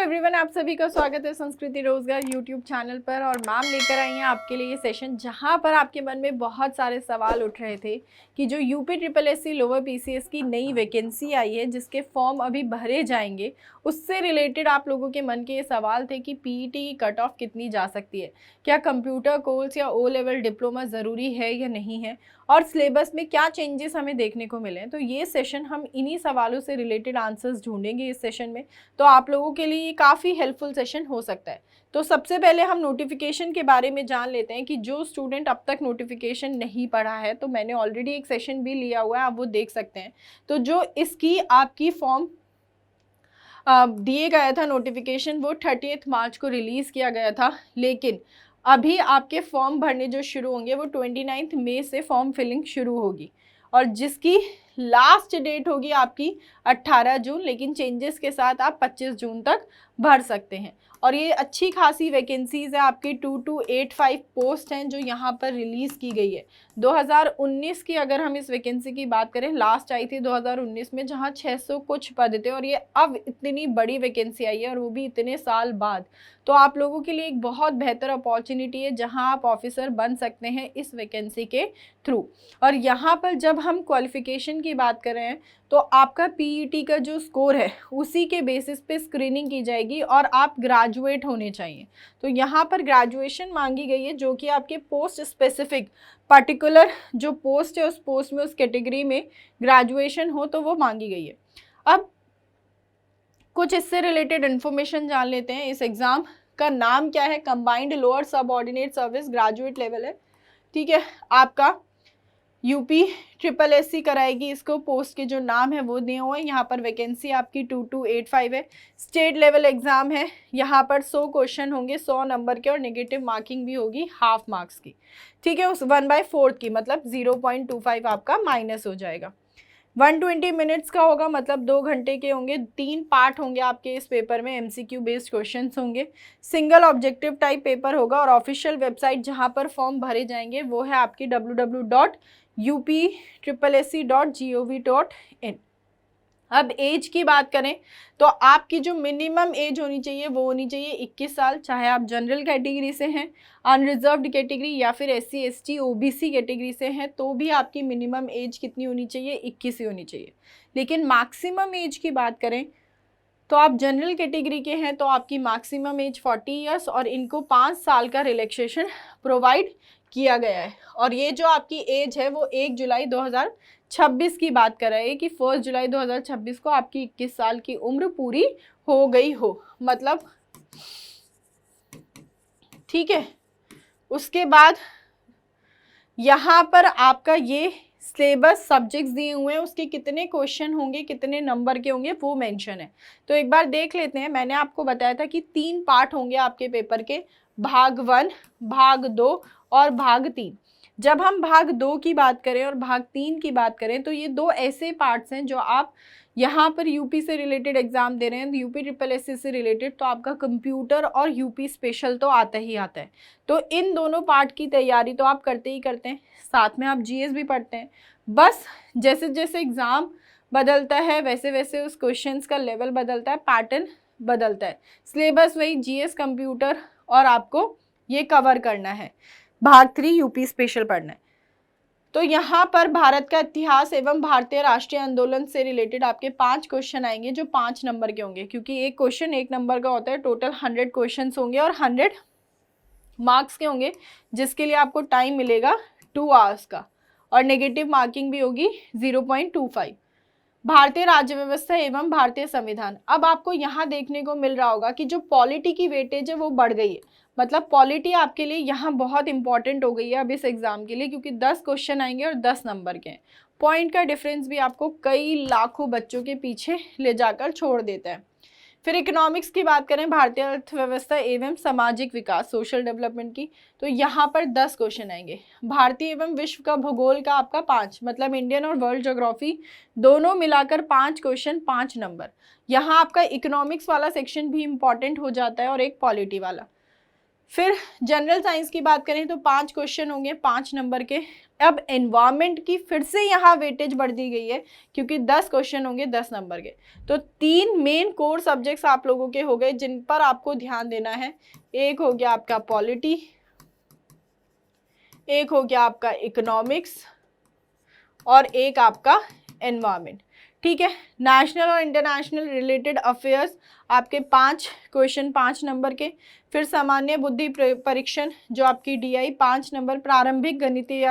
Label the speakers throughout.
Speaker 1: Everyone, आप सभी का स्वागत है संस्कृति रोजगार यूट्यूब चैनल पर। और मैम लेकर आई हैं आपके लिए ये सेशन जहां पर आपके मन में बहुत सारे सवाल उठ रहे थे कि जो UP triple SC lower PCS की नई वैकेंसी आई है जिसके फॉर्म अभी भरे जाएंगे, उससे रिलेटेड आप लोगों के मन के ये सवाल थे कि पीईटी की कट ऑफ कितनी जा सकती है, क्या कंप्यूटर कोर्स या ओ लेवल डिप्लोमा ज़रूरी है या नहीं है, और सिलेबस में क्या चेंजेस हमें देखने को मिले हैं। तो ये सेशन हम इन्हीं सवालों से रिलेटेड आंसर्स ढूंढेंगे इस सेशन में। तो आप लोगों के लिए ये काफ़ी हेल्पफुल सेशन हो सकता है। तो सबसे पहले हम नोटिफिकेशन के बारे में जान लेते हैं कि जो स्टूडेंट अब तक नोटिफिकेशन नहीं पढ़ा है, तो मैंने ऑलरेडी एक सेशन भी लिया हुआ है, आप वो देख सकते हैं। तो जो इसकी आपकी फॉर्म दिए गया था नोटिफिकेशन, वो 30 मार्च को रिलीज़ किया गया था, लेकिन अभी आपके फॉर्म भरने जो शुरू होंगे वो 29 मई से फॉर्म फिलिंग शुरू होगी और जिसकी लास्ट डेट होगी आपकी 18 जून, लेकिन चेंजेस के साथ आप 25 जून तक भर सकते हैं। और ये अच्छी खासी वैकेंसीज़ है, आपकी 2285 पोस्ट हैं जो यहाँ पर रिलीज़ की गई है। 2019 की अगर हम इस वैकेंसी की बात करें, लास्ट आई थी 2019 में, जहाँ 600 कुछ पद थे, और ये अब इतनी बड़ी वैकेंसी आई है और वो भी इतने साल बाद। तो आप लोगों के लिए एक बहुत बेहतर अपॉर्चुनिटी है जहाँ आप ऑफिसर बन सकते हैं इस वैकेंसी के थ्रू। और यहाँ पर जब हम क्वालिफिकेशन की बात कर रहे हैं तो आपका पीईटी का जो स्कोर है उसी के बेसिस पे स्क्रीनिंग की जाएगी और आप ग्रेजुएट होने चाहिए। तो यहाँ पर ग्रेजुएशन मांगी गई है जो कि आपके पोस्ट स्पेसिफिक पर्टिकुलर जो पोस्ट है उस पोस्ट में उस कैटेगरी में ग्रेजुएशन हो तो वो मांगी गई है। अब कुछ इससे रिलेटेड इन्फॉर्मेशन जान लेते हैं। इस एग्ज़ाम का नाम क्या है? Combined lower subordinate service graduate level है, ठीक है। आपका यूपी ट्रिपल एससी कराएगी इसको। पोस्ट के जो नाम है वो दिए हुए हैं। यहाँ पर वैकेंसी आपकी 2285 है। स्टेट लेवल एग्ज़ाम है। यहाँ पर 100 क्वेश्चन होंगे, 100 नंबर के, और नेगेटिव मार्किंग भी होगी हाफ मार्क्स की, ठीक है। उस 1/4 की, मतलब 0.25 आपका माइनस हो जाएगा। 120 मिनट्स का होगा, मतलब 2 घंटे के होंगे। 3 पार्ट होंगे आपके इस पेपर में, एमसीक्यू बेस्ड क्वेश्चंस होंगे। सिंगल ऑब्जेक्टिव टाइप पेपर होगा। और ऑफिशियल वेबसाइट जहां पर फॉर्म भरे जाएंगे वो है आपकी www.upssc.gov.in। अब एज की बात करें तो आपकी जो मिनिमम एज होनी चाहिए वो होनी चाहिए 21 साल, चाहे आप जनरल कैटेगरी से हैं, अनरिजर्व्ड कैटेगरी, या फिर SC ST OBC कैटेगरी से हैं, तो भी आपकी मिनिमम एज कितनी होनी चाहिए? 21 ही होनी चाहिए। लेकिन मैक्सिमम एज की बात करें तो आप जनरल कैटेगरी के हैं तो आपकी मैक्सिमम एज 40 ईयर्स, और इनको 5 साल का रिलैक्सेशन प्रोवाइड किया गया है। और ये जो आपकी एज है वो 1 जुलाई 2026 की बात कर रहे हैं कि 1 जुलाई 2026 को आपकी 21 साल की उम्र पूरी हो गई हो, मतलब, ठीक है। उसके बाद यहाँ पर आपका ये सिलेबस सब्जेक्ट्स दिए हुए हैं, उसके कितने क्वेश्चन होंगे, कितने नंबर के होंगे, वो मेंशन है। तो एक बार देख लेते हैं। मैंने आपको बताया था कि 3 पार्ट होंगे आपके पेपर के, भाग 1, भाग 2 और भाग 3। जब हम भाग 2 की बात करें और भाग 3 की बात करें तो ये 2 ऐसे पार्ट्स हैं जो आप यहाँ पर यूपी से रिलेटेड एग्जाम दे रहे हैं, यूपी ट्रिपल एससी से रिलेटेड, तो आपका कंप्यूटर और यूपी स्पेशल तो आता ही आता है। तो इन दोनों पार्ट की तैयारी तो आप करते ही करते हैं, साथ में आप जीएस भी पढ़ते हैं। बस जैसे जैसे एग्ज़ाम बदलता है वैसे वैसे उस क्वेश्चंस का लेवल बदलता है, पैटर्न बदलता है। सिलेबस वही जीएस, कंप्यूटर, और आपको ये कवर करना है। भाग 3 यूपी स्पेशल पढ़ना है। तो यहाँ पर भारत का इतिहास एवं भारतीय राष्ट्रीय आंदोलन से रिलेटेड आपके 5 क्वेश्चन आएंगे जो 5 नंबर के होंगे, क्योंकि एक क्वेश्चन 1 नंबर का होता है। टोटल 100 क्वेश्चन होंगे और 100 मार्क्स के होंगे, जिसके लिए आपको टाइम मिलेगा 2 आवर्स का, और नेगेटिव मार्किंग भी होगी 0.25। भारतीय राज्य व्यवस्था एवं भारतीय संविधान। अब आपको यहाँ देखने को मिल रहा होगा कि जो पॉलिटी की वेटेज है वो बढ़ गई है, मतलब पॉलिटी आपके लिए यहाँ बहुत इंपॉर्टेंट हो गई है अब इस एग्जाम के लिए, क्योंकि 10 क्वेश्चन आएंगे और 10 नंबर के हैं। पॉइंट का डिफरेंस भी आपको कई लाखों बच्चों के पीछे ले जाकर छोड़ देता है। फिर इकोनॉमिक्स की बात करें, भारतीय अर्थव्यवस्था एवं सामाजिक विकास, सोशल डेवलपमेंट की, तो यहाँ पर 10 क्वेश्चन आएंगे। भारतीय एवं विश्व का भूगोल का आपका 5, मतलब इंडियन और वर्ल्ड ज्योग्राफी दोनों मिलाकर 5 क्वेश्चन, 5 नंबर। यहाँ आपका इकोनॉमिक्स वाला सेक्शन भी इंपॉर्टेंट हो जाता है और एक पॉलिटी वाला। फिर जनरल साइंस की बात करें तो 5 क्वेश्चन होंगे 5 नंबर के। अब एनवायरनमेंट की फिर से यहाँ वेटेज बढ़ दी गई है क्योंकि 10 क्वेश्चन होंगे 10 नंबर के। तो 3 मेन कोर सब्जेक्ट्स आप लोगों के हो गए जिन पर आपको ध्यान देना है। एक हो गया आपका पॉलिटी, एक हो गया आपका इकोनॉमिक्स और एक आपका एनवायरनमेंट। ठीक है, नेशनल और इंटरनेशनल रिलेटेड अफेयर्स आपके 5 क्वेश्चन 5 नंबर के। फिर सामान्य बुद्धि परीक्षण जो आपकी DI 5 नंबर, प्रारंभिक गणितीय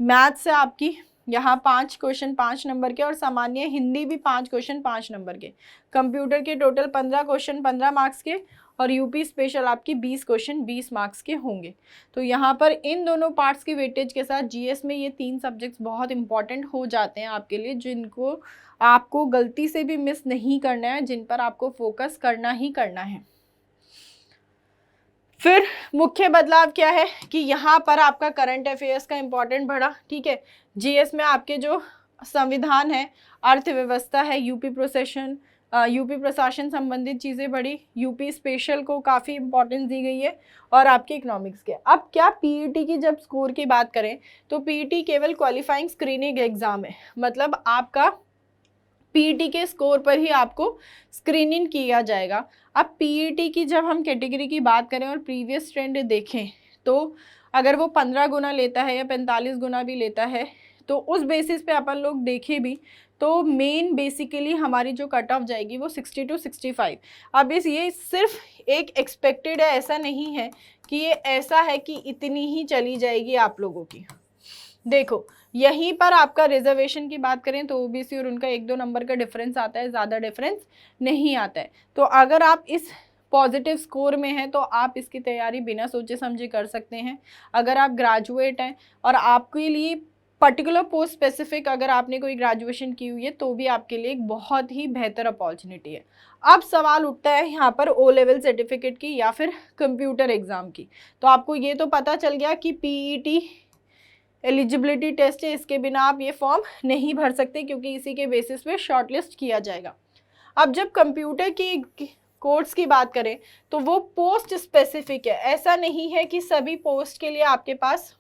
Speaker 1: मैथ से आपकी यहाँ 5 क्वेश्चन 5 नंबर के, और सामान्य हिंदी भी 5 क्वेश्चन 5 नंबर के। कंप्यूटर के टोटल 15 क्वेश्चन 15 मार्क्स के, और यूपी स्पेशल आपकी 20 क्वेश्चन 20 मार्क्स के होंगे। तो यहाँ पर इन दोनों पार्ट्स की वेटेज के साथ GS में ये 3 सब्जेक्ट्स बहुत इंपॉर्टेंट हो जाते हैं आपके लिए, जिनको आपको गलती से भी मिस नहीं करना है, जिन पर आपको फोकस करना ही करना है। फिर मुख्य बदलाव क्या है कि यहाँ पर आपका करंट अफेयर्स का इंपॉर्टेंट बढ़ा। ठीक है, GS में आपके जो संविधान है, अर्थव्यवस्था है, यूपी प्रशासन संबंधित चीज़ें बढ़ी, यूपी स्पेशल को काफ़ी इंपॉर्टेंस दी गई है, और आपके इकोनॉमिक्स के। अब क्या PET की जब स्कोर की बात करें तो PET केवल क्वालिफाइंग स्क्रीनिंग एग्जाम है, मतलब आपका PET के स्कोर पर ही आपको स्क्रीनिंग किया जाएगा। अब PET की जब हम कैटेगरी की बात करें और प्रीवियस ट्रेंड देखें तो अगर वो 15 गुना लेता है या 45 गुना भी लेता है तो उस बेसिस पे अपन लोग देखें भी तो मेन बेसिकली हमारी जो कट ऑफ जाएगी वो 60 to 65। अब ये सिर्फ एक एक्सपेक्टेड है, ऐसा नहीं है कि ये ऐसा है कि इतनी ही चली जाएगी आप लोगों की। देखो यहीं पर आपका रिजर्वेशन की बात करें तो OBC और उनका 1-2 नंबर का डिफरेंस आता है, ज़्यादा डिफरेंस नहीं आता है। तो अगर आप इस पॉजिटिव स्कोर में हैं तो आप इसकी तैयारी बिना सोचे समझे कर सकते हैं। अगर आप ग्रेजुएट हैं और आपके लिए पर्टिकुलर पोस्ट स्पेसिफिक अगर आपने कोई ग्रेजुएशन की हुई है तो भी आपके लिए एक बहुत ही बेहतर अपॉर्चुनिटी है। अब सवाल उठता है यहाँ पर O लेवल सर्टिफिकेट की या फिर कंप्यूटर एग्ज़ाम की। तो आपको ये तो पता चल गया कि PET एलिजिबिलिटी टेस्ट है, इसके बिना आप ये फॉर्म नहीं भर सकते क्योंकि इसी के बेसिस पे शॉर्टलिस्ट किया जाएगा। अब जब कंप्यूटर की कोर्स की बात करें तो वो पोस्ट स्पेसिफिक है, ऐसा नहीं है कि सभी पोस्ट के लिए आपके पास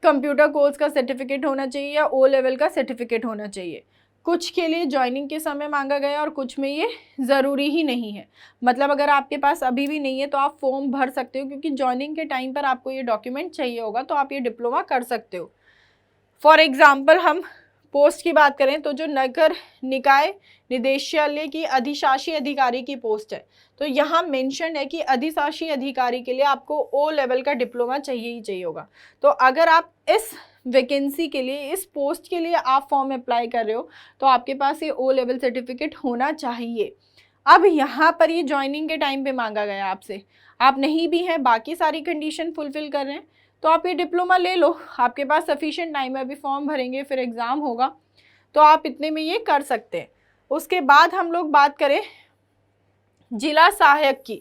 Speaker 1: कंप्यूटर कोर्स का सर्टिफिकेट होना चाहिए या O लेवल का सर्टिफिकेट होना चाहिए। कुछ के लिए ज्वाइनिंग के समय मांगा गया और कुछ में ये ज़रूरी ही नहीं है। मतलब अगर आपके पास अभी भी नहीं है तो आप फॉर्म भर सकते हो क्योंकि ज्वाइनिंग के टाइम पर आपको ये डॉक्यूमेंट चाहिए होगा, तो आप ये डिप्लोमा कर सकते हो। फॉर एग्जाम्पल हम पोस्ट की बात करें तो जो नगर निकाय निदेशालय की अधिशासी अधिकारी की पोस्ट है तो यहाँ मेंशन है कि अधिशासी अधिकारी के लिए आपको O लेवल का डिप्लोमा चाहिए ही चाहिए होगा। तो अगर आप इस वैकेंसी के लिए, इस पोस्ट के लिए आप फॉर्म अप्लाई कर रहे हो तो आपके पास ये O लेवल सर्टिफिकेट होना चाहिए। अब यहाँ पर ये ज्वाइनिंग के टाइम पे मांगा गया आपसे, आप नहीं भी हैं, बाकी सारी कंडीशन फुलफिल कर रहे हैं तो आप ये डिप्लोमा ले लो, आपके पास सफिशिएंट टाइम है, अभी फॉर्म भरेंगे फिर एग्ज़ाम होगा तो आप इतने में ये कर सकते हैं। उसके बाद हम लोग बात करें जिला सहायक की,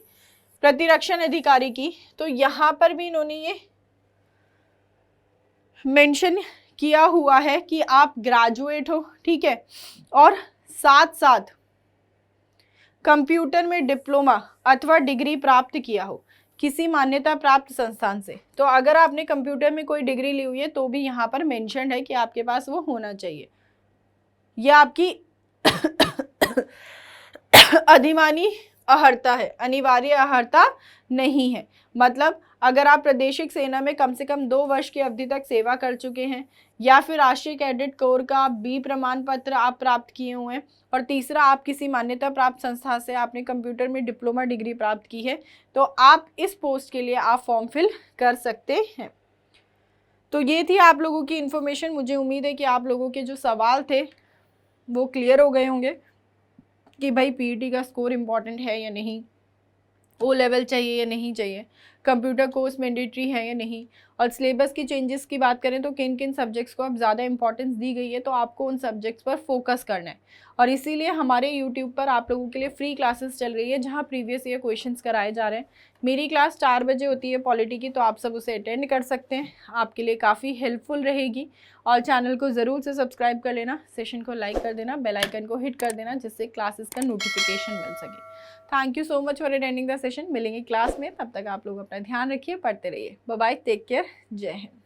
Speaker 1: प्रतिरक्षण अधिकारी की, तो यहाँ पर भी इन्होंने ये मेंशन किया हुआ है कि आप ग्रेजुएट हो, ठीक है, और साथ साथ कंप्यूटर में डिप्लोमा अथवा डिग्री प्राप्त किया हो किसी मान्यता प्राप्त संस्थान से। तो अगर आपने कंप्यूटर में कोई डिग्री ली हुई है तो भी यहाँ पर मेंशन है कि आपके पास वो होना चाहिए। यह आपकी अधिमानी अहर्ता है, अनिवार्य अहर्ता नहीं है। मतलब अगर आप प्रादेशिक सेना में कम से कम 2 वर्ष की अवधि तक सेवा कर चुके हैं या फिर राष्ट्रीय कैडेट कोर का B प्रमाण पत्र आप प्राप्त किए हुए हैं, और तीसरा आप किसी मान्यता प्राप्त संस्था से आपने कंप्यूटर में डिप्लोमा डिग्री प्राप्त की है तो आप इस पोस्ट के लिए आप फॉर्म फिल कर सकते हैं। तो ये थी आप लोगों की इन्फॉर्मेशन। मुझे उम्मीद है कि आप लोगों के जो सवाल थे वो क्लियर हो गए होंगे कि भाई PET का स्कोर इम्पॉर्टेंट है या नहीं, O लेवल चाहिए या नहीं चाहिए। कंप्यूटर कोर्स मैंडेटरी है या नहीं, और सिलेबस की चेंजेस की बात करें तो किन किन सब्जेक्ट्स को अब ज़्यादा इंपॉर्टेंस दी गई है, तो आपको उन सब्जेक्ट्स पर फोकस करना है। और इसीलिए हमारे यूट्यूब पर आप लोगों के लिए फ्री क्लासेस चल रही है जहाँ प्रीवियस ईयर क्वेश्चंस कराए जा रहे हैं। मेरी क्लास 4 बजे होती है पॉलिटी की, तो आप सब उसे अटेंड कर सकते हैं, आपके लिए काफ़ी हेल्पफुल रहेगी। और चैनल को ज़रूर से सब्सक्राइब कर लेना, सेशन को लाइक कर देना, बेल आइकन को हिट कर देना, जिससे क्लासेस का नोटिफिकेशन मिल सके। Thank you so much for attending the session. मिलेंगे क्लास में, तब तक आप लोग अपना ध्यान रखिए, पढ़ते रहिए। बाय बाय, टेक केयर, जय हिंद।